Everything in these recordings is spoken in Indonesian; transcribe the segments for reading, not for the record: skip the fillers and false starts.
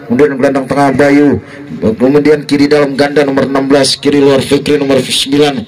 Kemudian gelandang tengah Bayu, kemudian kiri dalam ganda nomor 16, kiri luar Fikri nomor 9,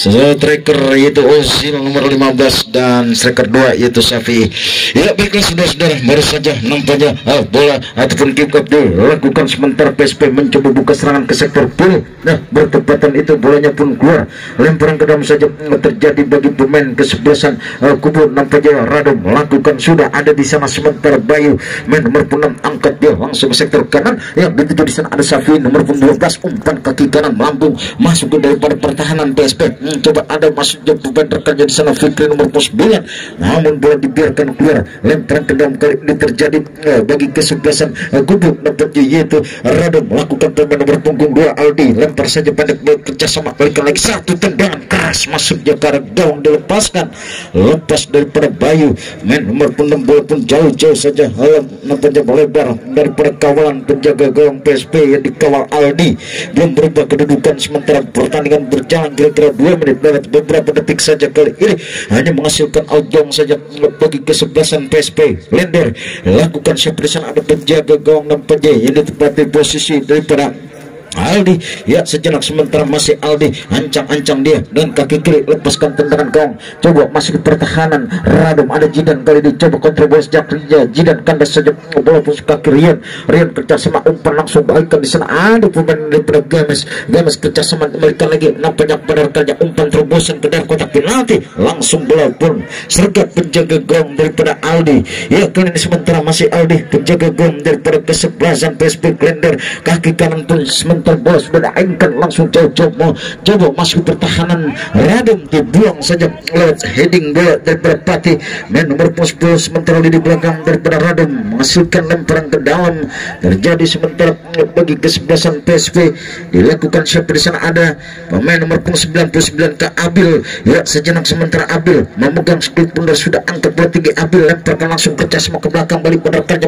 striker yaitu Ozil nomor 15, dan striker 2 yaitu Syafi. Ya baiklah saudara-saudara, baru saja nampaknya bola ataupun kick off dilakukan sementara PSP mencoba buka serangan ke sektor kiri. Nah bertepatan itu bolanya pun keluar, lemparan ke dalam saja terjadi bagi pemain kesebelasan kubu nampaknya Radom melakukan sudah ada di sana, sementara Bayu main nomor 6 angkat dia langsung ke sektor kanan. Ya begitu di sana ada Safi nomor 12, umpan kaki kanan melambung masuk ke daripada pertahanan PSP. Coba ada masuknya pemain rekannya di sana Fikri nomor 9, namun bola dibiarkan keluar. Lemparan ke dalam kali ini terjadi bagi kesebelasan kubu nampaknya yaitu Radom melakukan pemain nomor punggung 2 Aldi, lempar saja pendek kerjasama, balikan lagi satu tendangan keras masuknya ke arah gawang, dilepaskan lepas daripada Bayu. Main nomor 6 bola pun jauh-jauh saja nampaknya melebar daripada kawalan penjaga gawang PSP yang dikawal Aldi. Belum berubah kedudukan sementara pertandingan berjalan kira-kira 2 menit lewat beberapa detik saja, kali ini hanya menghasilkan outgoing saja bagi kesebelasan PSP. Lender lakukan seperti ada penjaga gawang nampaknya yang ditempati posisi daripada Aldi. Ya sejenak sementara masih Aldi ancang-ancang dia dan kaki kiri, lepaskan tendangan gawang, coba masuk ke pertahanan Radom, ada Jidan kali ini coba kontrol bola sejak Jidan kandas saja bola pun kaki Rian kerjasama, umpan langsung balikan di sana ada pemain daripada Games kerjasama, balikan lagi nampaknya pada umpan terobosan ke dalam kotak penalti, langsung bola pun sergap penjaga gawang daripada Aldi. Ya kali ini sementara masih Aldi penjaga gawang daripada kesebelasan PSP Klender, kaki kanan pun sementara bola sudah diainkan langsung jauh-jauh coba masuk pertahanan Radom, dibuang saja lewat heading bola daripada Pati main nomor 10, sementara di belakang daripada Radom menghasilkan lemparan ke dalam, terjadi sementara bagi kesebelasan PSV dilakukan siapa di sana ada pemain nomor 99 ke Abil. Ya sejenak sementara Abil memegang speed pun sudah angkat bola tinggi, Abil lemparkan langsung kerjasama ke belakang, balik pada kerja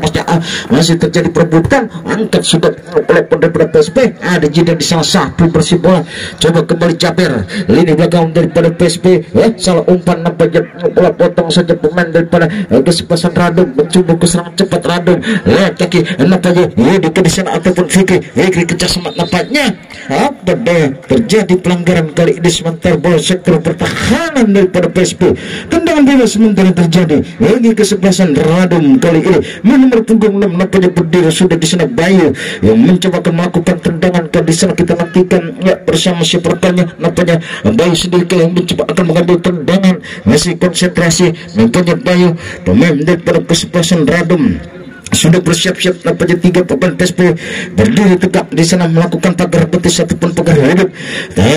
masih terjadi perebutan, angkat sudah oleh daripada PSP, ada Jidan di salah satu bersih bola, coba kembali Jaber lini belakang daripada PSP. Salah umpan nampaknya bola potong saja pemain daripada kesebelasan Radom, mencoba ke serangan cepat Radom lewat kaki nampaknya di sana ataupun Fikri kerjasama, nampaknya apa deh terjadi pelanggaran kali ini sementara bola sektor pertahanan daripada PSP, tendangan bebas sementara terjadi bagi kesebelasan Radom kali ini. Nomor punggung 6 nampaknya berdiri sudah di sana Bayu yang mencoba melakukan tendangan ke di sana, kita nantikan ya bersama siapanya nampaknya Bayu sendiri yang mencoba akan mengambil tendangan, masih konsentrasi nampaknya Bayu pemain daripada kesebelasan Radom sudah bersiap-siap nampaknya 3 pemain PSP berdiri tegak di sana melakukan pagar betis ataupun pagar hidup.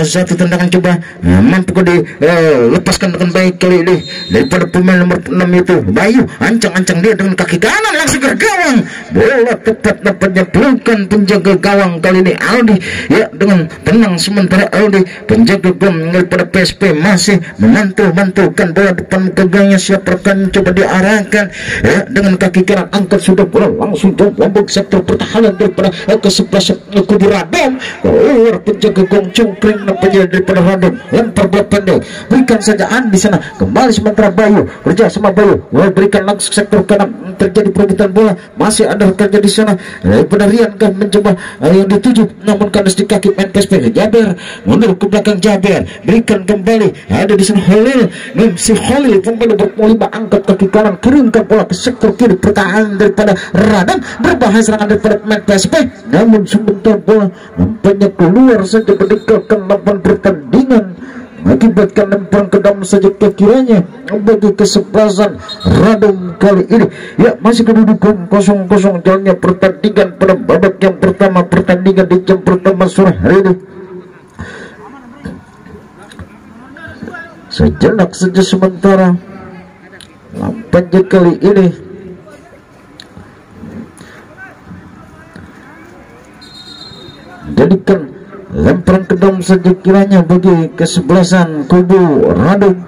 Satu tendangan coba mampu dilepaskan dengan baik kali ini daripada pemain nomor 6 itu Bayu, ancang-ancang dia dengan kaki kanan langsung ke gawang, bola tepat nampaknya pelukan penjaga gawang kali ini Aldi. Ya dengan tenang sementara Aldi penjaga gawang daripada PSP masih menantu-mantukan bola depan ke gawangnya, siapa akan coba diarahkan ya dengan kaki kanan, angkat sudah bola langsung ke lambung sektor pertahanan daripada kesebelasan kubu Radom, keluar penjaga gawang cungkring nampaknya daripada Radom, lempar bola pendek berikan saja di sana, kembali sementara Bayu kerja sama Bayu berikan langsung sektor kanan, terjadi perebutan bola, masih ada kerja di sana daripada Rian kan mencoba yang dituju, namun kandas di kaki main PSP. Jaber mundur ke belakang, Jaber berikan kembali, ada di sana Holil, si Holil kembali berpulih angkat kaki kanan, kirimkan bola ke sektor kiri pertahanan daripada Radom, berbahaya serangan daripada pemain PSP, namun sebentar bola nampaknya keluar saja meninggalkan lapangan pertandingan, mengakibatkan lemparan ke dalam saja kekiranya bagi kesebelasan Radom kali ini. Ya masih kedudukan 0-0 jalannya pertandingan pada babak yang pertama, pertandingan di jam pertama sore hari ini. Sejenak saja sementara nampaknya kali ini jadikan lemparan ke dalam saja kiranya bagi kesebelasan kubu Radom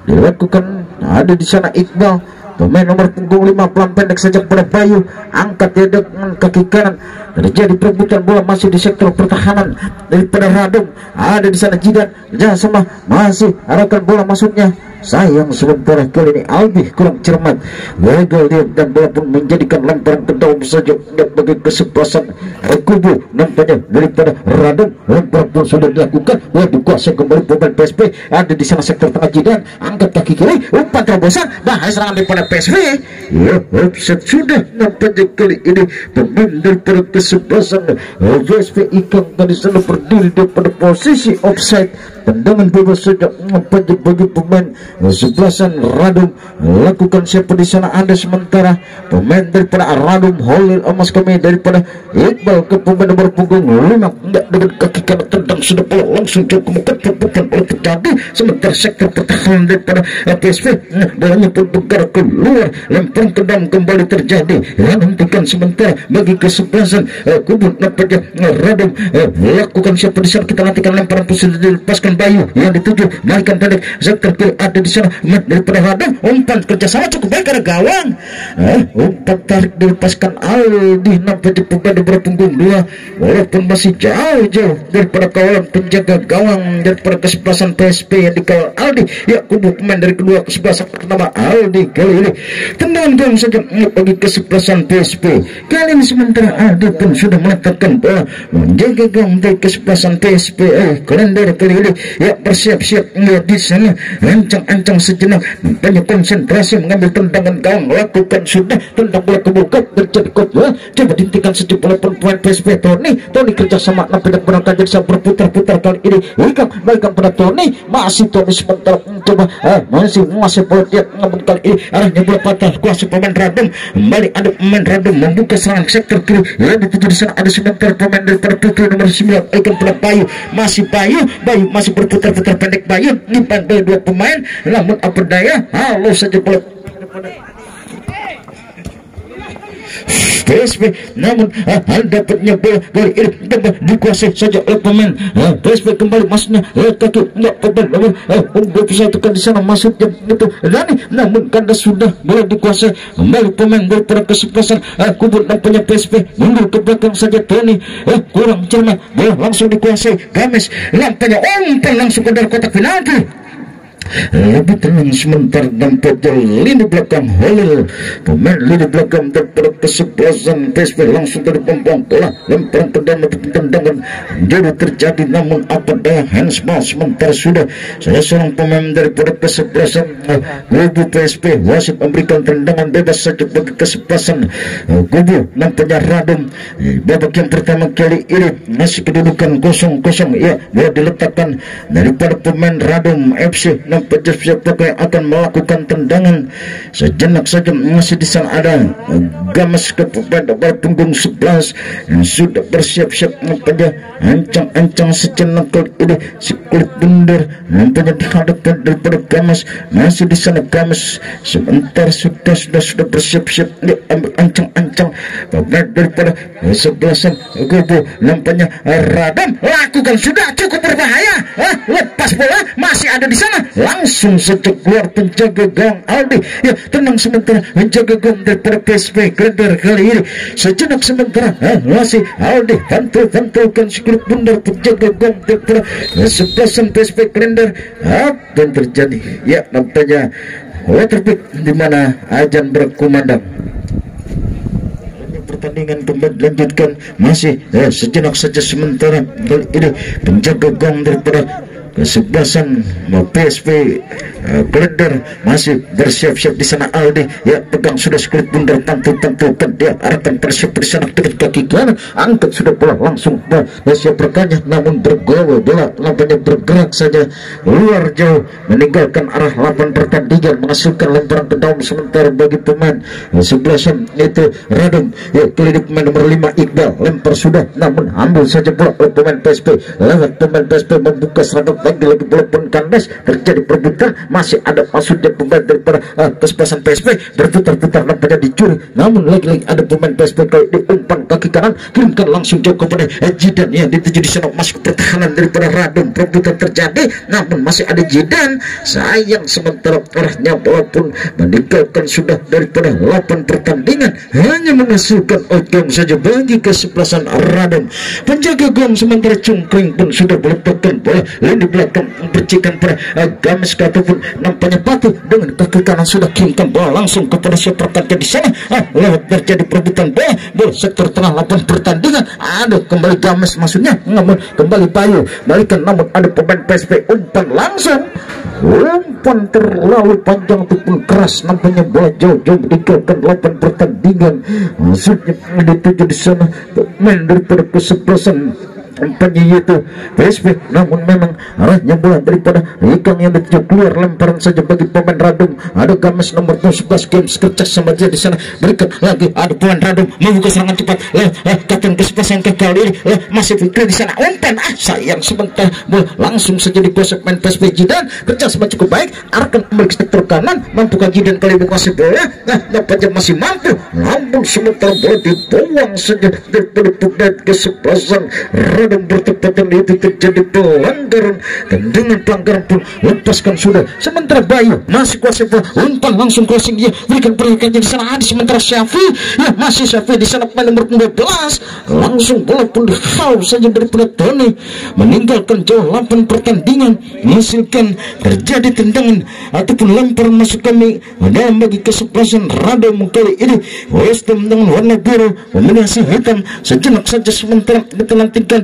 dilakukan, ada di sana Iqbal pemain nomor punggung 5 pelan pendek saja kepada Bayu, angkat dia dengan kaki kanan. Terjadi perebutan bola masih di sektor pertahanan daripada Radom. Ada di sana Jidan, jangan sama masih arahkan bola masuknya. Sayang sementara kali ini Albi kurang cermat, gagal dia dan bola pun menjadikan lemparan ke dalam saja dan bagi kesebelasan Kubu. Nampaknya daripada Radom, lemparan pun sudah dilakukan, dikuasai kembali pemain PSP. Ada di sana sektor tengah Jidan, angkat kaki kiri, umpan terobosan, bahaya serangan daripada PSP. Ya, offset sudah. Nampaknya kali ini pemain daripada kesebelasan PSP Ikang tadi sana berdiri daripada posisi offside. Tendangan bebas saja nampaknya bagi pemain sebelasan Radom. Lakukan siapa di sana ada sementara pemain daripada Radom Holil emas kami daripada Iqbal ke pemain nomor punggung 5, tidak dengan kaki kanan tendang sudah bola langsung jauh kemudian perebutan bola terjadi sementara sektor pertahanan daripada PSV bolanya pun bergerak keluar, lemparan ke dalam kembali terjadi. Hentikan sementara bagi kesebelasan Kubu. Nampaknya Radom lakukan siapa di sana, kita nantikan lemparan pun sudah dilepaskan Bayu yang dituju balikan pendek sektor kiri ada di sana daripada Radom, umpan kerjasama cukup baik ada gawang, umpan tarik dilepaskan Aldi. Nampaknya pemain nomor punggung 2 walaupun masih jauh-jauh daripada kawalan penjaga gawang daripada kesebelasan PSP yang dikawal Aldi. Ya, Kubu pemain dari kedua kesebelasan pertama Aldi kali ini tendangan gawang saja bagi kesebelasan PSP. Kali ini sementara Aldi pun sudah meletakkan bola menjaga gawang dari kesebelasan PSP. Kalender kali ini ya bersiap-siap di sana, ancang-ancang sejenak, banyak konsentrasi mengambil tendangan gawang, lakukan sudah tendang bola kebuka terjadi kotwal, coba dihentikan sejauh bola pemain PSP Tony kerjasama nampaknya berangkat jadi berputar-putar kali ini Ikang baikkan pada Tony, masih Tony sebentar mencoba masih menguasai bola dia, namun kali ini arahnya bola patah kuasa pemain Radom. Kembali ada pemain Radom membuka serangan sektor kiri yang dituju di sana ada sebentar pemain daripada Putri nomor 9 Ikang pada Bayu, masih Bayu masih berputar-putar pendek. Bayu dipanggil dua pemain, namun apa daya halo saja bola PSP, namun dapatnya bola kali ini dikuasai saja oleh pemain PSP. Kembali masuknya kaki enggak pemain satukan di sana masuknya itu Dani, namun kandas sudah bola dikuasai kembali pemain daripada kesebelasan Kubu. Nampaknya PSP mundur ke belakang saja Tony, kurang cermat, bola langsung dikuasai Games. Nampaknya umpan langsung ke dalam kotak penalti. Lebih tenang sebentar nampaknya lini belakang Holil, pemain lini belakang daripada kesebelasan PSP langsung dari pembang bola lemparan ke dalam tendangan jadi terjadi, namun apa daya handsball sementara sudah seorang pemain daripada kesebelasan Kubu PSP wasit memberikan tendangan bebas saja bagi kesebelasan Kubu. Nampaknya Radom babak yang pertama kali ini masih kedudukan 0-0 ya, bola diletakkan daripada pemain Radom FC. Nampaknya siapa yang akan melakukan tendangan sejenak saja masih di sana ada Games kepada bola punggung 11 yang sudah bersiap-siap. Nampaknya ancang-ancang sejenak kali ini si kulit bundar nampaknya dihadapkan daripada Games, masih di sana Games sebentar sudah bersiap-siap diambil ancang-ancang daripada sebelasan Kubu. Nampaknya Radom lakukan sudah cukup berbahaya, lepas bola masih ada di sana, langsung saja keluar penjaga gawang Aldi. Ya, tenang sementara menjaga gawang daripada PSP Kalender kali ini sejenak sementara masih Aldi bantu-bantukan si kulit bundar penjaga gawang daripada sebelasan PSP Kalender. Apa yang terjadi? Ya, nampaknya water break di mana ajan berkumandang. Pertandingan kembali dilanjutkan masih sejenak saja sementara kali ini penjaga gawang daripada kesebelasan PSP Kalender masih bersiap-siap di sana Aldi. Ya, pegang sudah kulit bundar, tantu-tantukan dia arahkan bersiap di sana dengan kaki kanan, angkat sudah bola langsung siap berkanya, namun bergol bola nampaknya bergerak saja luar jauh meninggalkan arah lapangan pertandingan, menghasilkan lemparan ke dalam sementara bagi pemain sebelasan itu Radom. Ya, kali ini pemain nomor 5 Iqbal lempar sudah, namun ambil saja bola oleh pemain PSP lewat pemain PSP membuka serangan lagi bola pun kandas, terjadi perebutan, masih ada maksudnya pemain daripada kesebelasan PSV berputar-putar nampaknya dicuri, namun lagi-lagi ada pemain PSV kali diumpan kaki kanan, kirimkan langsung jauh kepada Jidan yang dituju di sana, masuk pertahanan daripada Radom, perebutan terjadi, namun masih ada Jidan, sayang sementara arahnya bola pun meninggalkan sudah daripada 8 pertandingan, hanya menghasilkan outcome saja bagi kesebelasan Radom. Penjaga gawang sementara Cungkring pun sudah melepaskan bola lini belakang, mempercikan pada Games ataupun nampaknya Pati dengan kaki kanan sudah kirimkan bola langsung kepada siapa di sana. Lewat terjadi perebutan bola sektor tengah 8 pertandingan, ada kembali Games maksudnya, namun kembali Bayu balikan, namun ada pemain PSV umpan langsung, umpan terlalu panjang ataupun keras, nampaknya bola jauh-jauh meninggalkan 8 pertandingan, maksudnya dituju di sana pemain daripada kesebelasan umpannya yaitu PSV, namun memang arahnya bola daripada Ikang yang dituju keluar, lemparan saja bagi pemain Radom, ada Games nomor 11 Games kerjas sama dia di sana, berikan lagi ada pemain Radom membuka serangan cepat, kapten kesebelasan kali ini masih Fikri di sana, umpan sayang sebentar, bola langsung saja dikuasai pemain PSV. Jidan kerjas sama cukup baik, arahkan kembali ke sektor kanan, mampukah Jidan kali menguasai bola, nampaknya masih mampu, namun sementara bola dibuang saja daripada pemain kesebelasan Radom, bertepatan itu terjadi pelanggaran, dan dengan pelanggaran pun lepaskan sudah, sementara Bayu masih kuasai bola, umpan langsung crossing dia, berikan peringkatnya di sana, di sementara Syafi masih Syafi di sana pemain nomor 12, langsung bola pun dihalau saja daripada Tony, meninggalkan jauh 8 pertandingan, menghasilkan terjadi tendangan ataupun lemparan masuk kami dalam bagi kesebelasan Radom kali ini. Westham dengan warna biru dominasi hitam sejenak saja, sementara kita nantikan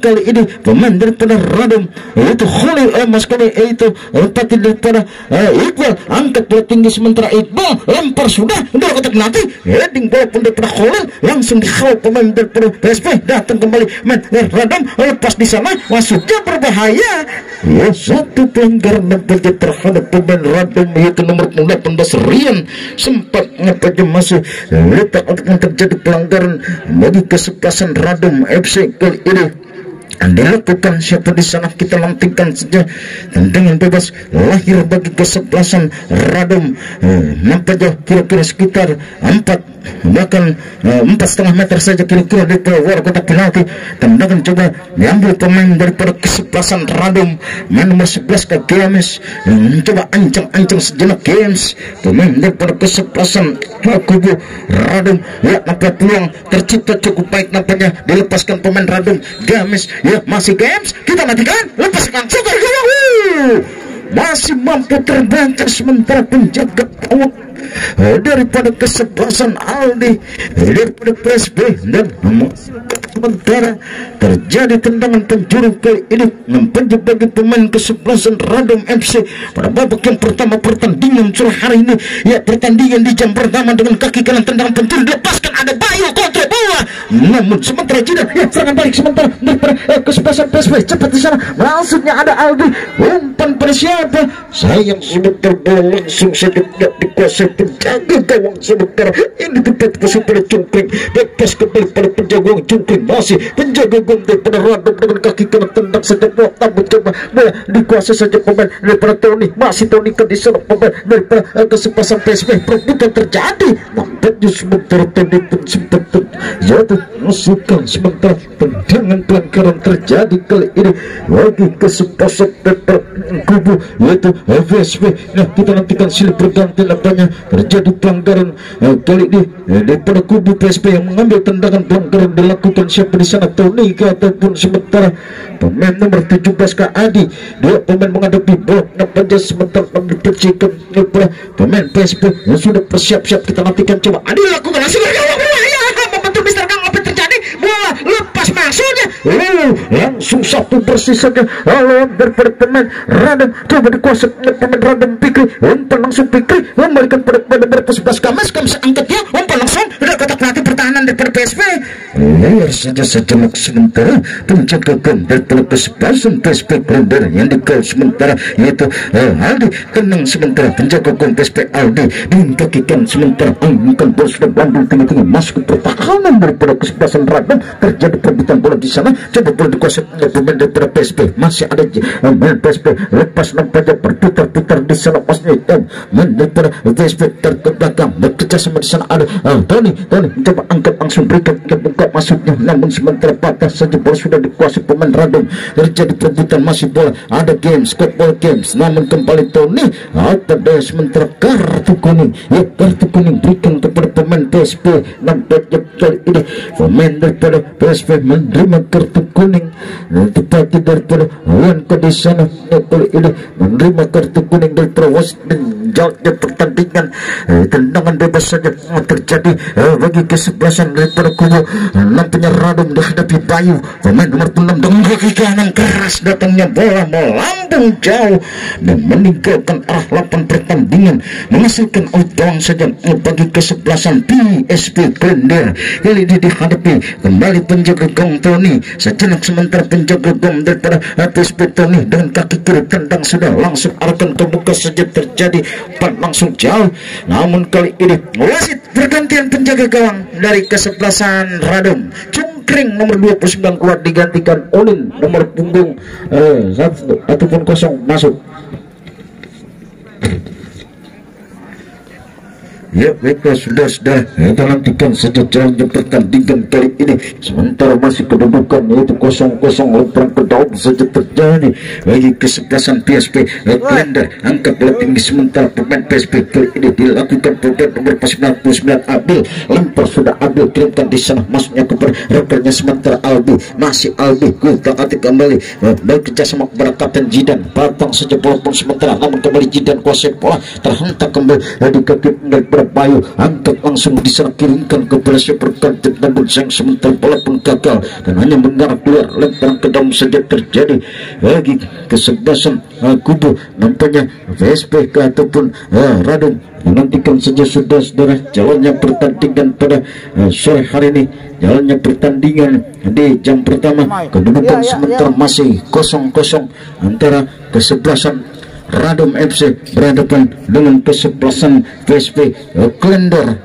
kali ini pemain daripada Radom yaitu Khalil Mas kali itu Pati daripada Iqbal angkat bola tinggi, sementara Iqbal lempar sudah kotak nanti, heading bola pun daripada Khalil langsung dikhalau pemain daripada PSV, datang kembali main Radom, lepas di sana masuknya berbahaya, satu pelanggaran nampaknya terhadap pemain Radom yaitu nomor 18 Rian, sempat nampaknya masih letak untuk terjadi pelanggaran bagi kesebelasan Radom FC kali ini dilakukan siapa di sana, kita nantikan saja tendangan bebas lahir bagi kesebelasan Radom, nampaknya kira-kira sekitar 4,5 meter saja kira-kira di luar kotak penalti. Tendangan coba diambil pemain daripada kesebelasan Radom, main nomor 11 ke Games, mencoba ancang-ancang sejenak Games, pemain daripada kesebelasan kubu Radom, nampaknya peluang tercipta cukup baik, nampaknya dilepaskan pemain Radom. Games masih Games, kita nantikan lepaskan super gawang, masih mampu terbancar, sementara penjaga gawang daripada kesebelasan Aldi daripada PSB, dan sementara terjadi tendangan penjuru kali ini mempenjak bagi pemain kesebelasan Radom FC pada babak yang pertama pertandingan sore hari ini. Pertandingan di jam pertama dengan kaki kanan tendangan penjuru dilepaskan, ada Bayu kontra bola, namun sementara Jidan serangan balik sementara daripada kesebelasan PSB, cepat di sana maksudnya ada Aldi, umpan pada siapa, sayang sebentar bola langsung saja tidak dikuasai penjaga gawang, sementara ini tepat pasang pada Cungkring, lepas kembali pada penjaga gawang Cungkring, masih penjaga gawang daripada Radom dengan kaki kanan tendang saja bola, namun coba bola dikuasai saja pemain daripada Tony, masih Tony ke di sana pemain daripada kesebelasan PSV, perebutan terjadi, nampaknya sementara Tony pun sempat terjatuh masukkan, sementara tendangan pelanggaran terjadi kali ini bagi kesebelasan daripada kubu yaitu PSV. Kita nantikan silih berganti nampaknya terjadi pelanggaran kali ini daripada kubu PSV yang mengambil tendangan pelanggaran dilakukan siapa di sana, Tony ataupun sementara pemain nomor 17 ke Adi, dua pemain menghadapi bola nampaknya sementara dipercikan oleh pemain PSV yang sudah bersiap-siap. Kita nantikan coba Adi lakukan hasil membentuk Mister Kang, apa terjadi, bola lepas maksudnya langsung satu bersih saja lawan daripada pemain Radom, coba dikuasai pemain Radom Fikri, umpan langsung Fikri membalikan pada 11 Games angkat dia, umpan langsung udah kotak pelatih pertahanan pertahanan daripada PSP. Layar saja sejenak sementara penjaga gawang daripada kesebelasan PSP Klender yang dikawal sementara yaitu Aldi. Tenang sementara penjaga gawang PSP Aldi diintakikan sementara angkat bola sudah bandul tinggi-tinggi masuk ke pertahanan daripada kesebelasan Radom. Terjadi perebutan bola di sana, coba bola dikuasai oleh pemain daripada PSP. Masih ada pemain PSP lepas nampaknya berputar-putar di sana masnya main daripada PSP terbelakang bekerja sama di sana ada Tony mencoba angkat langsung berikan ke buka masuknya, namun sementara patah saja bola sudah dikuasai pemain Radom. Terjadi perebutan masih bola, ada games ball games, namun kembali Tony ada sementara kartu kuning berikan kepada pemain PSP. Nampaknya kali ini pemain daripada PSP menerima kartu kuning tepatnya daripada Wan di sana. Kali ini menerima kartu kuning daripada wasit dan jalannya pertandingan. Tendangan bebas saja terjadi bagi kesebelasan daripada kubu nampaknya Radom dihadapi Bayu. Pemain nomor 6 dengan kaki kanan keras datangnya bola melambung jauh dan meninggalkan arah lapan pertandingan, menghasilkan out gawang saja bagi kesebelasan PSP Klender. Kali ini dihadapi kembali penjaga gawang Tony. Sejenak sementara penjaga gawang daripada PSP Tony dengan kaki kiri tendang sudah langsung arahkan ke muka saja terjadi langsung jauh, namun kali ini wasit bergantian penjaga gawang dari kesebelasan Radom. Cungkring nomor 29 keluar digantikan Olin nomor punggung 1 ataupun 0 masuk. Ya baiklah, sudah kita nantikan saja jalannya pertandingan kali ini. Sementara masih kedudukan yaitu 0-0 lempar ke dalam saja terjadi bagi kesebelasan PSP Klender. Angkat bola tinggi sementara pemain PSP kali ini dilakukan pemain nomor 99 Abil. Lempar sudah Abil kirimkan di sana, masuknya kepada rekannya sementara Albi. Masih Albi hati kembali bekerja sama kepada Kapten Jidan. Patang saja bola pun sementara, namun kembali Jidan kuasai bola terhentak kembali di kaki daripada Bayu. Angkat langsung diserang kirimkan kepada Superkantik dan Bunseng sementara bola pun gagal dan hanya mengarah keluar. Lemparan ke dalam saja terjadi bagi kesebelasan kubu nampaknya PSP ataupun Radom. Menantikan saja saudara jalannya pertandingan pada sore hari ini. Jalannya pertandingan di jam pertama, kedudukan sementara masih 0-0 antara kesebelasan Radom FC berhadapan dengan kesebelasan PSP Klender.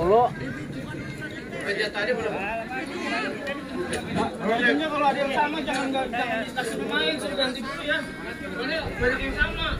Kalau ada yang sama jangan dikasih pemain, suruh ganti dulu ya. Banyak yang sama.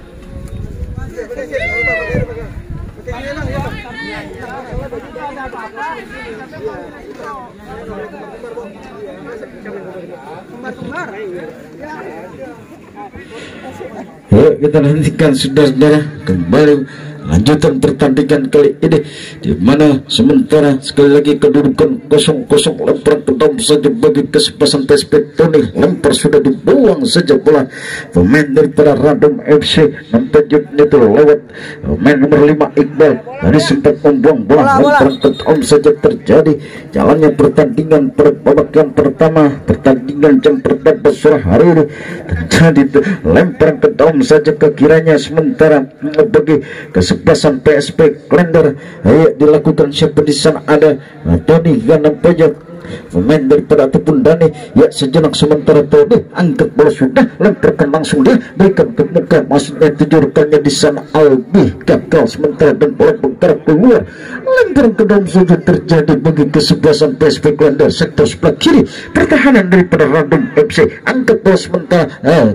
Yuk kita nantikan saudara-saudara kembali lanjutan pertandingan kali ini, di mana sementara sekali lagi kedudukan 0-0 lempar ke dalam saja bagi kesebelasan PSP Tony. Lempar sudah dibuang saja bola pemain daripada Radom FC. Nampaknya itu lewat pemain nomor 5 Iqbal. Tadi sempat membuang bola. Lempar ke dalam saja terjadi jalannya pertandingan pada babak yang pertama. Pertandingan jam pertama sore hari ini terjadi lempar ke dalam saja ke kiranya sementara bagi kesebelasan PSP Klender. Dilakukan siapa di sana, ada Tony yang nampaknya pemain daripada ataupun Dani. Ya sejenak sementara Tony angkat bola sudah lemparkan langsung dia berikan ke muka, maksudnya tujuh rekannya di sana Albi gagal sementara dan bola bergerak keluar. Lempar ke dalam sudah terjadi bagi kesebelasan PSP Klender sektor sebelah kiri pertahanan daripada Radom FC. Angkat bola sementara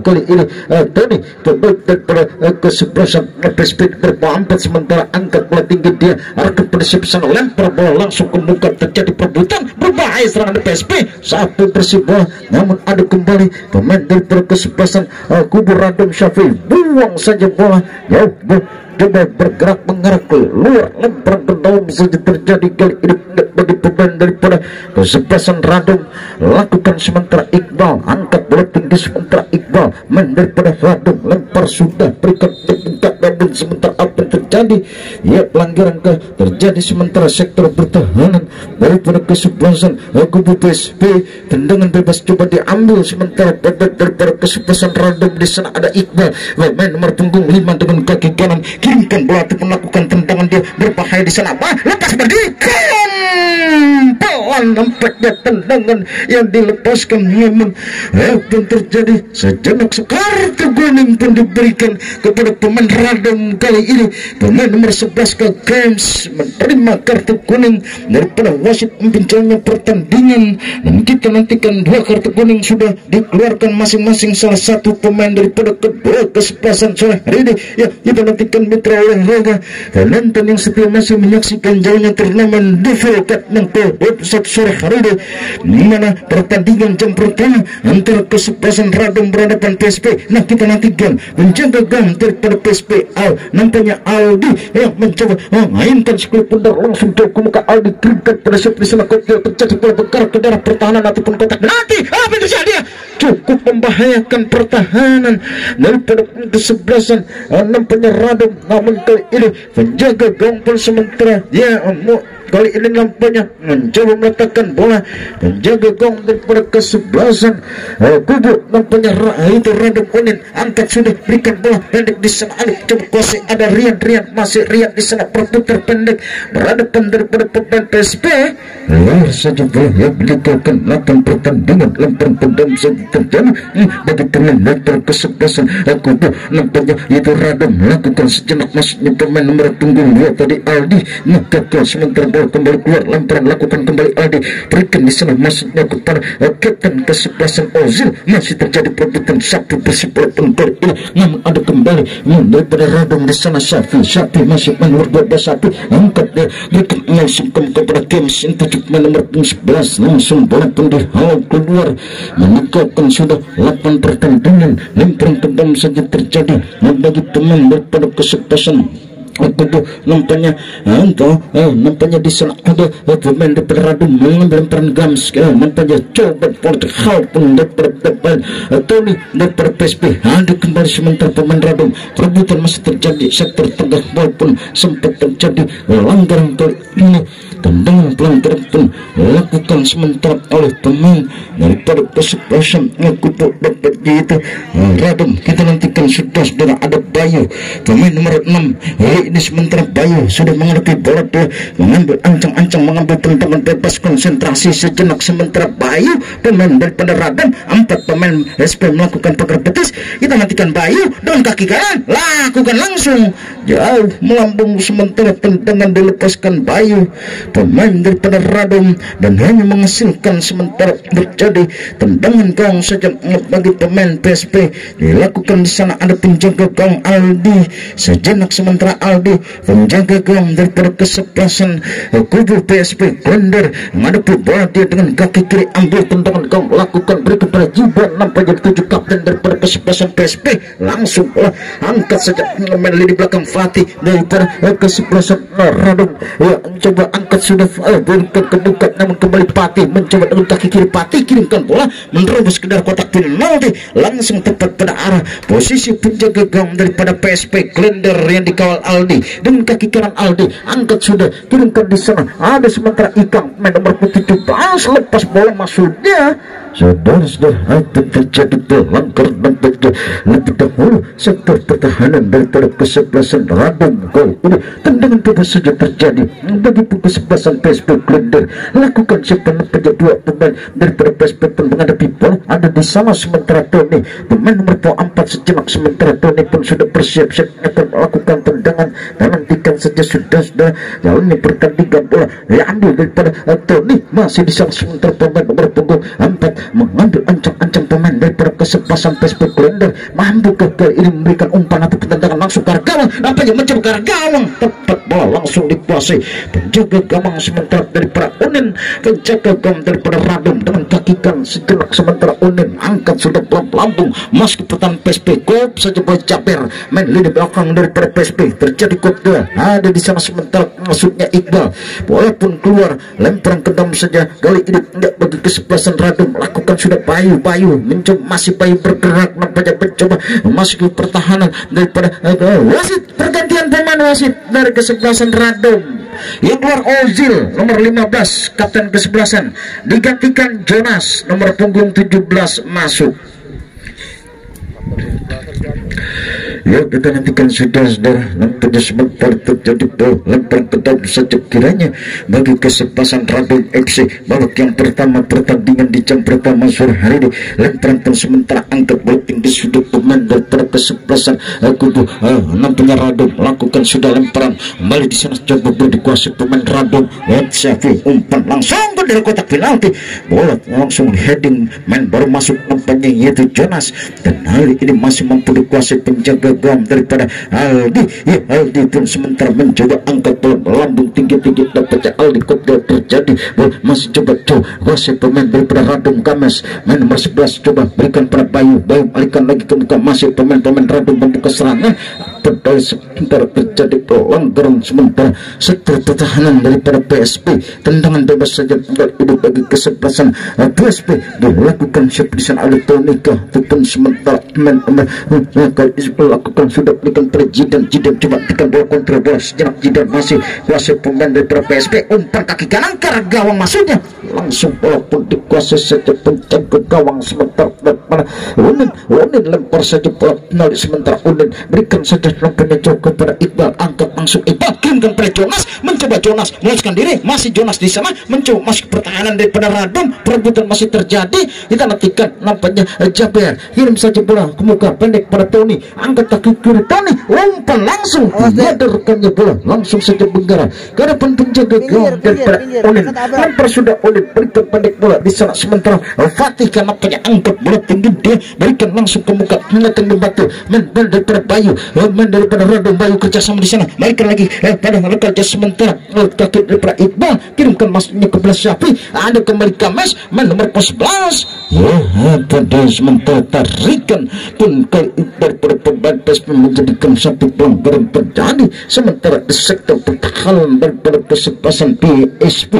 kali ini Tony kembali daripada kesebelasan PSP berpampat sementara angkat bola tinggi dia arah kepada sana, lempar bola langsung ke muka, terjadi perebutan berbahaya serangan PSP satu bersih bola, namun ada kembali pemain daripada kesebelasan kubu Radom Syafi'i buang saja bola jauh coba bergerak mengarah keluar, lempar ke dalam saja terjadi kali ini bagi pemain daripada kesebelasan Radom. Lakukan sementara Iqbal, angkat bola tinggi sementara Iqbal main daripada Radom, lempar sudah berikan tingkat dan namun sementara apa yang terjadi? Ya, pelanggaran terjadi sementara sektor pertahanan daripada kesebelasan kubu PSP. Tendangan bebas coba diambil sementara daripada kesebelasan Radom. Di sana ada Iqbal, pemain nomor punggung 5 dengan kaki kanan, kirimkan bola untuk melakukan tendangan, dia berbahaya di sana. Lepas berdikam pelan, nampaknya tendangan yang dilepaskan memang apa yang terjadi. Sejenak kartu kuning pun diberikan kepada pemain Radom. Kali ini pemain nomor 11 ke Games menerima kartu kuning daripada wasit pembicaranya pertandingan, dan kita nantikan 2 kartu kuning sudah dikeluarkan masing-masing salah satu pemain daripada kedua kesebelasan sore hari ini. Ya, kita nantikan mitra olahraga penonton yang setia masih menyaksikan jalannya turnamen Devil Cup yang ke-21 sore hari ini, di mana pertandingan jam pertama antara kesebelasan Radom berhadapan PSP. Nah, kita nantikan menjaga gam daripada PSP nampaknya Aldi yang mencoba memainkan sekali pundar langsung ke muka. Aldi kirimkan pada siap di sana, kotak terjadi bola bergerak ke daerah pertahanan ataupun kotak nanti apa yang terjadi? Cukup membahayakan pertahanan daripada kesebelasan nampaknya Radom. Namun kali ini penjaga gawang pun sementara dia kali ini nampaknya mencoba meletakkan bola. Penjaga gawang daripada kesebelasan kubu nampaknya itu Radom Unin angkat, sudah berikan bola pendek di sana. Alif coba kuasai, ada Rian masih Rian di sana berputar pendek berhadapan daripada pemain PSP. Luar saja bola yang dilakukan 8 pertandingan lempar pendam saja terjadi bagi pemain daripada kesebelasan kubu nampaknya itu Radom melakukan sejenak masuknya pemain nomor punggung 2 tadi Aldi, maka sementara bola kembali keluar, lemparan lakukan kembali Aldi, berikan di sana masuknya kepada kapten kesebelasan Ozil. Masih terjadi perebutan satu bersih bola kali ini, namun ada kembali daripada Radom di sana. Syafi masih menurut 12-1 angkat dia, berikan langsung kepada Games untuk pemain nomor 11, langsung bola pun dihalau keluar, meninggalkan sudah 8 pertandingan lemparan pendam saja terjadi bagi pemain daripada kesebelasan kubu nampaknya nampaknya di sana ada pemain daripada Radom mengambil lemparan Games, nampaknya coba politik hal pun daripada Tony daripada PSP ada kembali sementara pemain Radom. Perebutan masih terjadi sektor tengah, walaupun sempat terjadi langgaran kali ini. Tendangan pelanggaran pun dilakukan sementara oleh pemain daripada kesebelasan kubu dapat yaitu Radom. Kita nantikan saudara ada Bayu, pemain nomor 6. Ini sementara Bayu sudah menghadapi bola, dia mengambil ancang-ancang, mengambil tendangan bebas, konsentrasi sejenak sementara Bayu pemain daripada Radom. 4 pemain SP melakukan pagar betis. Kita nantikan Bayu dengan kaki kanan lakukan langsung jauh melambung sementara tendangan dilepaskan Bayu pemain daripada Radom, dan hanya menghasilkan sementara terjadi tendangan gawang saja bagi pemain PSP. Dilakukan di sana ada penjaga gawang Aldi sejenak sementara Aldi penjaga gawang daripada kesebelasan kubu PSP Glender menghadapi bola, dia dengan kaki kiri ambil tendangan gawang lakukan beri kepada Gibran, nampaknya 7 kapten daripada kesebelasan PSP langsung bola angkat saja pemain lini belakang Fatih daripada kesebelasan Radom. Ya, coba angkat sudah berikan ke dekat, namun kembali Fatih mencoba dengan kaki kiri. Fatih kirimkan bola menerobos ke dalam kotak penalti langsung tepat pada arah posisi penjaga gawang daripada PSP Glender yang dikawal Aldi dengan kaki kanan. Aldi angkat sudah kirimkan di sana, ada sementara Ikang main nomor 17 lepas bola masuknya. Saudara-saudara, apa terjadi pelanggar nampaknya lebih dahulu sektor pertahanan daripada kesebelasan Radom. Gol ini tendangan bebas saja terjadi bagi kesebelasan PSP Glender. Lakukan siapa nampaknya 2 pemain daripada PSP pun menghadapi bola ada di sana sementara Tony pemain nomor 4 sejenak sementara Tony pun sudah bersiap-siap akan melakukan tendangan, dan nantikan saja sudah jalannya pertandingan bola diambil daripada Tony masih di sana sementara pemain nomor punggung 4 mengambil ancang-ancang pemain daripada kesebelasan PSP Glender. Mampu kali ini memberikan umpan atau tendangan langsung ke arah gawang, nampaknya mencoba ke arah gawang, tepat bola langsung dikuasai penjaga gawang sementara daripada Unin. Penjaga gawang daripada Radom dengan kaki kanan sejenak sementara Unin angkat sudah Klub Lampung. Masuk pertahanan PSP, gol saja bola Jaber, main lini belakang daripada PSP, terjadi gol 2 ada di sana sementara masuknya Iqbal, bola pun keluar, lemparan ke dalam saja, kali ini tidak bagi kesebelasan Radom, lakukan sudah Bayu mencoba, masih Bayu bergerak, nampaknya mencoba masuk ke pertahanan daripada wasit, pergantian pemain wasit dari kesebelasan Radom. Yang keluar Ozil nomor 15, kapten kesebelasan, digantikan Jonas nomor punggung 17 masuk. Ya, kita nantikan saudara-saudara, nampaknya sebentar terjadi lempar ke dalam saja kiranya bagi kesebelasan Radom FC. Babak yang pertama pertandingan di jam pertama sore hari ini, lemparan sementara angkat bola tinggi sudut pemain daripada kesebelasan kubu nampaknya Radom lakukan sudah lemparan kembali di sana, coba dikuasai pemain Radom. Syafi umpan langsung ke dalam kotak penalti, bola langsung heading, main baru masuk nampaknya yaitu Jonas, dan hal ini masih mampu dikuasai penjaga gawang daripada Aldi. Ya, Aldi pun sementara mencoba angkat bola melambung tinggi-tinggi, dapatnya Aldi kok terjadi, bola masih coba kuasai pemain daripada Radom Games, main nomor 11 coba berikan pada Bayu alihkan lagi ke muka, masih pemain Radom membuka serangan, pedal sebentar terjadi pelanggaran sementara sektor pertahanan daripada PSP, tendangan bebas saja ini bagi kesebelasan PSP dilakukan siapa di sana, ada Tonika ataupun sementara lakukan sudah berikan pada Jidan coba berikan bola kontrol bola sejenak, Jidan masih kuasai pemain daripada PSP, umpan kaki kanan ke gawang masuknya, langsung bola pun dikuasai saja penjaga gawang sementara Unin lempar saja bola penalti sementara Unin berikan saja nampaknya jauh kepada Iqbal, angkat langsung Iqbal kirimkan pada Jonas, mencoba Jonas melepaskan diri, masih Jonas di sana mencoba masuk pertahanan daripada Radom, perebutan masih terjadi, kita nantikan nampaknya Jaber kirim saja bola ke muka pendek pada Tony, angkat kaki kiri Tony, umpan langsung diadarkannya bola langsung saja bergerak ke depan penjaga gawang daripada Unin, lempar sudah Unin berikan pendek bola di sana sementara Fatih kan nampaknya angkat bola tinggi, dia berikan langsung ke muka mengatang batu, main daripada Bayu, main daripada Radom, Bayu kerjasama di sana, berikan lagi pada rekan sementara kaki daripada Iqbal, kirimkan masuknya ke belah Syafi, ada kembali Kames, main nomor 11 ya, pada sementara tarikan pun kali daripada pemain PSP menjadikan satu pelanggaran terjadi, sementara di sektor pertahanan daripada kesebelasan PSP,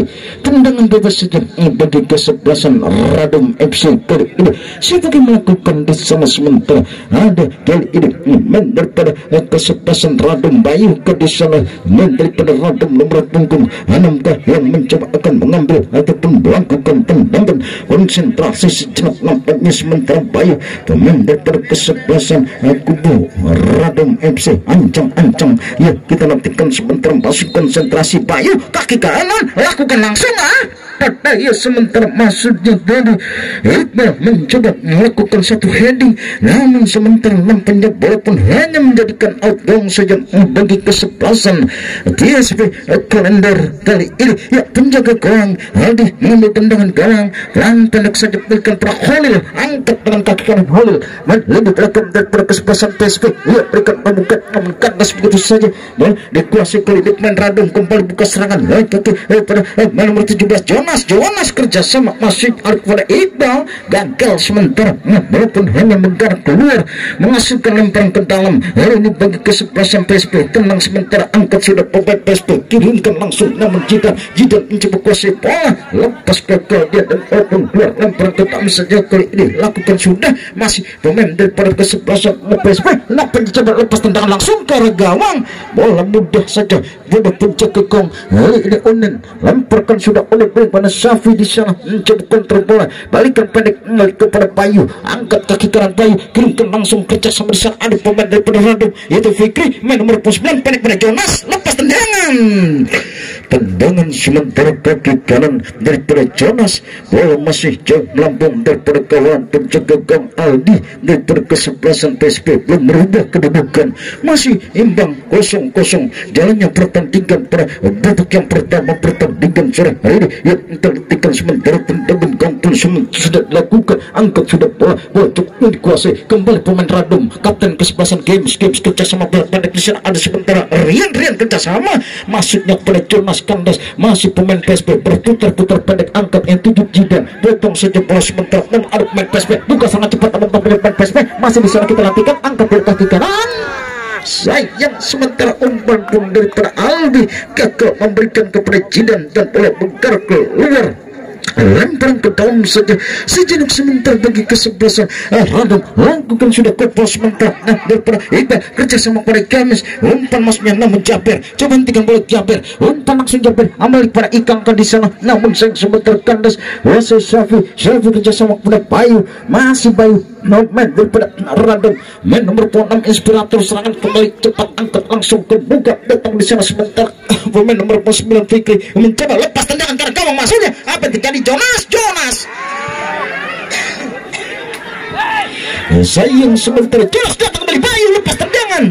tendangan bebas saja bagi kesebelasan Radom FC kali ini, siapa yang melakukan di sana sementara ada kali ini main daripada kesebelasan Radom, Bayu ke di sana, main daripada Radom nomor punggung 6 yang mencoba akan mengambil ataupun melakukan tendangan, konsentrasi sejenak nampaknya sementara Bayu pemain daripada kesebelasan kubu Radom FC ancang ya, kita nantikan sebentar masuk konsentrasi Bayu, kaki kanan lakukan langsung pada ya, sementara maksudnya dari Iqbal mencoba melakukan satu heading, namun sementara nampaknya bola pun hanya menjadikan outgoing saja bagi kesebelasan PSP kalender kali ini. Ya, penjaga gawang Aldi mengambil tendangan gawang, pelan pendek saja berikan pada Holil, angkat dengan kaki kanan Holil, lebih belakang daripada kesebelasan PSP, ya berikan pembukaan namun kandas begitu saja, dikuasai kali ini main Radom, kembali buka serangan kaki pada nomor 17 Jonas kerjasama masih kepada Iqbal, gagal sementara walaupun hanya menggarap keluar, menghasilkan lemparan ke dalam. Hari ini bagi kesebelasan PSP, tenang sementara angkat sudah pemain PSP, kirimkan langsung namun Jidan mencoba kuasai bola, lepas gagal dia dan walaupun keluar lemparan ke dalam saja kali ini lakukan sudah, masih pemain daripada kesebelasan PSP coba lepas tendangan langsung ke arah gawang, bola mudah saja bola penjaga gawang hari ini Unin lemparkan sudah oleh pada Syafi di sana, mencoba kontrol bola, balikan pendek kepada Bayu, angkat kaki kanan Bayu, kirimkan langsung kerja sama di sana, ada pemain daripada Radom yaitu Fikri, main nomor 9 pendek pada Jonas, lepas tendangan sementara kaki kanan daripada Jonas, bola masih jauh melambung daripada kawan penjaga gawang Aldi daripada kesebelasan PSP, belum merubah kedudukan, masih imbang 0-0 jalannya pertandingan pada babak yang pertama pertandingan sore hari ini, yang terhentikan sementara tendangan pun sudah dilakukan, angkat sudah bola cukup dikuasai kembali pemain Radom, kapten kesebelasan games kerjasama bola pendek di sana ada sementara Rian kerjasama masuknya kepada Jonas Kandas, masih pemain PSP berputar-putar pendek, angkat yang 7 Jidan, potong saja bola sementara ada pemain PSP buka sangat cepat pemain PSP masih bisa kita nantikan, angkat dari kaki kanan sayang sementara umpan pun daripada Aldi gagal memberikan kepada Jidan dan bola bengkar keluar, lempar ke dalam saja sejenak sementara bagi kesebelasan Radom lakukan sudah kopol sementara daripada Iqbal kerjasama pada Games, umpan masuknya namun Jaber coba hentikan bola Jaber, umpan langsung Jaber ambil pada Ikang di sana namun sayang sementara kandas Wasai Syafi kerjasama pada Bayu, masih Bayu main daripada Radom, main nomor 6 inspirator serangan kembali cepat angkat langsung ke buka datang di sana sementara pemain nomor 9 Fikri mencoba lepas tendangan karena gawang masuknya apa yang terjadi Jonas sayang sementara Jonas datang kembali Bayu lepas tendangan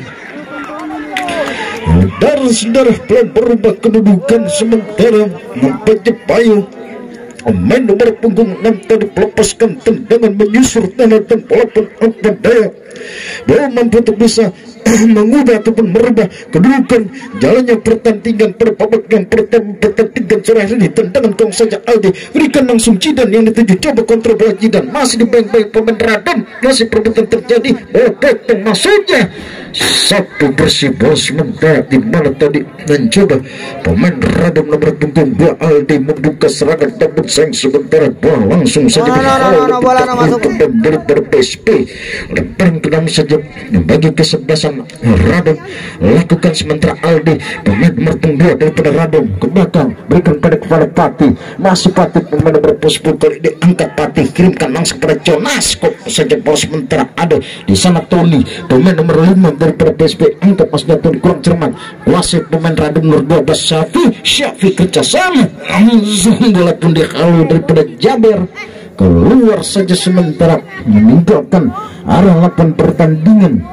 saudara telah berubah kedudukan sementara mempencet Bayu main nomor punggung 6 tadi melepaskan tendangan menyusur tanah dan bola pun daya belum mampu untuk bisa mengubah ataupun merubah kedudukan jalannya pertandingan pada babak yang pertama pertandingan sore ini. Tendangan kong saja Aldi berikan langsung Jidan yang dituju coba kontrol bola Jidan masih dibayang-bayang pemain Radom, masih perebutan terjadi bola potong masuknya satu bersih bola sementara di mana tadi mencoba pemain Radom nomor punggung 2 Aldi membuka serangan namun sayang sementara bola langsung saja daripada PSP lempar ke dalam saja bagi kesebelasan Radom lakukan sementara Aldi pemain nomor 2 daripada Radom ke belakang berikan pada kepala Pati, masih Pati pemain nomor 10 kali diangkat Pati kirimkan langsung pada Jonas kok saja bola sementara ada di sana Tony pemain nomor 5 daripada PSP angkat masnya Tony kurang cermat kuasai pemain Radom nomor 12 Syafi kerjasama langsung bola pun dihalau daripada Jaber keluar saja sementara meninggalkan arah 8 pertandingan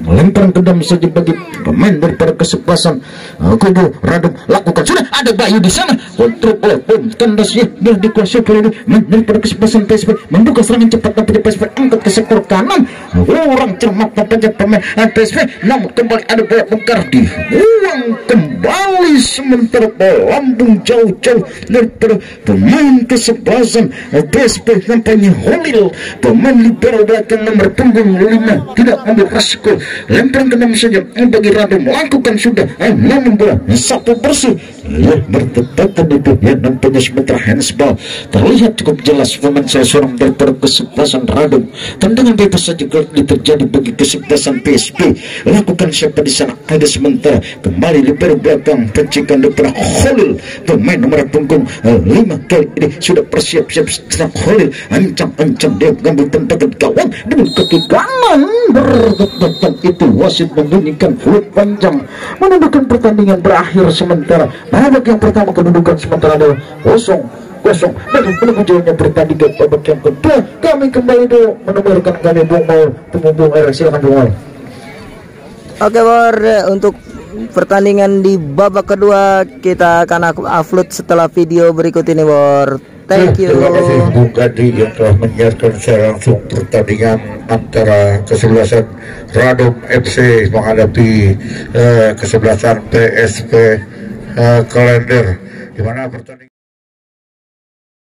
lempar ke dalam saja bagi pemain daripada kesebelasan kubu Radom lakukan sudah ada Bayu di sana kontrol bola pun kandas ya dia dikuasai oleh daripada kesebelasan PSP membuka serangan cepat tapi PSP angkat ke sektor kanan orang cermat tampaknya pemain PSP namun kembali ada bola bongkar dibuang kembali sementara bola lambung jauh-jauh daripada pemain kesebelasan PSP nampaknya Holil pemain libero belakang nomor punggung 5 tidak ambil resiko lempar ke dalam saja bagi Radom lakukan sudah namun bola satu bersih ya bertepatan itu ya nampaknya sementara handsball terlihat cukup jelas pemain seorang daripada kesebelasan Radom tendangan bebas saja terjadi bagi kesebelasan PSP lakukan siapa di sana ada sementara kembali libero belakang pencikan daripada Khalil pemain nomor punggung 5 kali ini sudah bersiap-siap setelah Khalil ancam dia mengambil tendangan gawang dengan kaki kanan bertepatan itu wasit membunyikan fluit panjang menunjukkan pertandingan berakhir sementara babak yang pertama kedudukan sementara adalah kosong dan menunggu jalannya pertandingan babak yang kedua kami kembali dulu menularkan kami Bung Maul silakan Bung Maul. Oke Bor, untuk pertandingan di babak kedua kita akan upload setelah video berikut ini Bor. Thank you. Terima kasih Bung Gadi yang telah menyiarkan secara langsung pertandingan antara kesebelasan Radom FC menghadapi kesebelasan PSP Kalender di mana pertandingan